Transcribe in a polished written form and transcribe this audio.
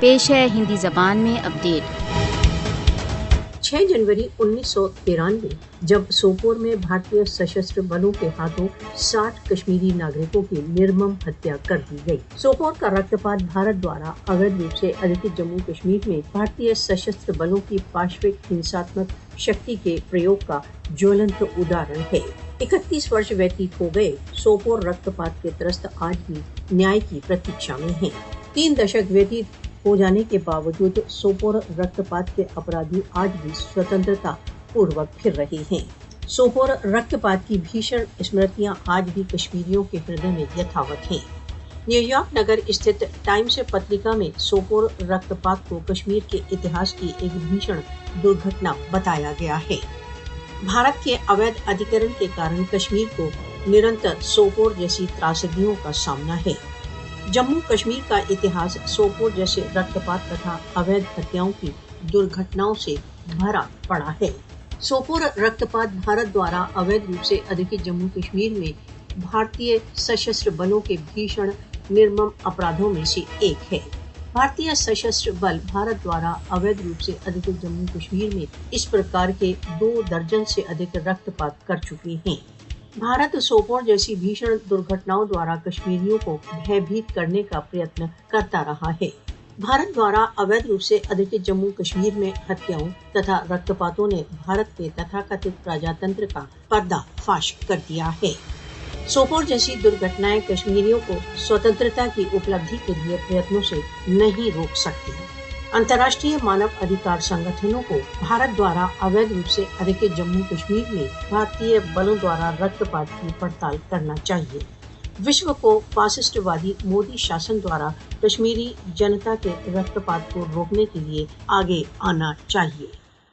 پیش ہے ہندی زبان میں اپڈیٹ۔ 6 جنوری 1993 جب سوپور میں بھارتی سشستر بلوں کے ہاتھوں 60 کشمیری ناگرکوں کی نرمم ہتیا کر دی گئی۔ سوپور کا رکتپات بھارت دوارا اویدھ روپ سے ادھکت جموں کشمیر میں بھارتی سشستر بلوں کی پاشوک ہنساتمک شکتی کے پریوگ کا جولنت اداہرن ہے۔ 31 برس ویتیت ہو گئے، سوپور رکتپات کے ترست آج بھی نیائے کی پرتیکشا میں ہیں۔ 3 دشک ویتیت ہو جانے کے باوجود سوپور رکتپات کے اپرادھی آج بھی سوتنترتا پوروک پھر رہے ہیں۔ سوپور رکتپات کی بھیشن اسمرتیاں آج بھی کشمیریوں کے ہردے میں یتھاوت ہیں۔ نیو یارک نگر استھت ٹائمس پتریکا میں سوپور رکتپات کو کشمیر کے اتہاس کی ایک بھیشن درگھٹنا بتایا گیا ہے۔ بھارت کے اویدھ ادھیکرن کے کارن کشمیر کو نرنتر سوپور جیسی تراسدیوں کا سامنا ہے۔ جموں کشمیر کا اتہاس سوپور جیسے رکتپات تتھا اویدھ ہتیاؤں کی درگھٹناؤں سے بھرا پڑا ہے۔ سوپور رکتپات بھارت دوارا اویدھ روپ سے ادھکت جموں کشمیر میں بھارتی سشستر بلوں کے بھیشن نرمم اپرادھوں میں سے ایک ہے۔ بھارتی سشستر بل بھارت دوارا اویدھ روپ سے ادھکت جموں کشمیر میں اس پرکار کے 2 درجن سے ادھک رکتپات کر چکے ہیں۔ بھارت سوپور جیسی بھیشن درگھٹناؤں دوارا کشمیریوں کو بھیبھیت کرنے کا پریتن کرتا رہا ہے۔ بھارت دوارا اویدھ روپ سے ادھکت جموں کشمیر میں ہتیاؤں تتھا رکتپاتوں نے بھارت کے تتھاکتھت پرجاتنتر کا پردہ فاش کر دیا ہے۔ سوپور جیسی درگھٹنائیں کشمیریوں کو سوتنترتا کی اپلبدھی کے لیے پریتنوں سے نہیں روک سکتی۔ انترراشٹریہ مانو ادھیکار سنگٹھنوں کو بھارت دوارا اویدھ روپ سے ادھکت جموں کشمیر میں بھارتی بلوں دوارا رکتپات کی پڑتال کرنا چاہیے۔ وشو کو فاسسٹ وادی مودی شاسن دوارا کشمیری جنتا کے رکتپات کو روکنے کے لیے آگے آنا چاہیے۔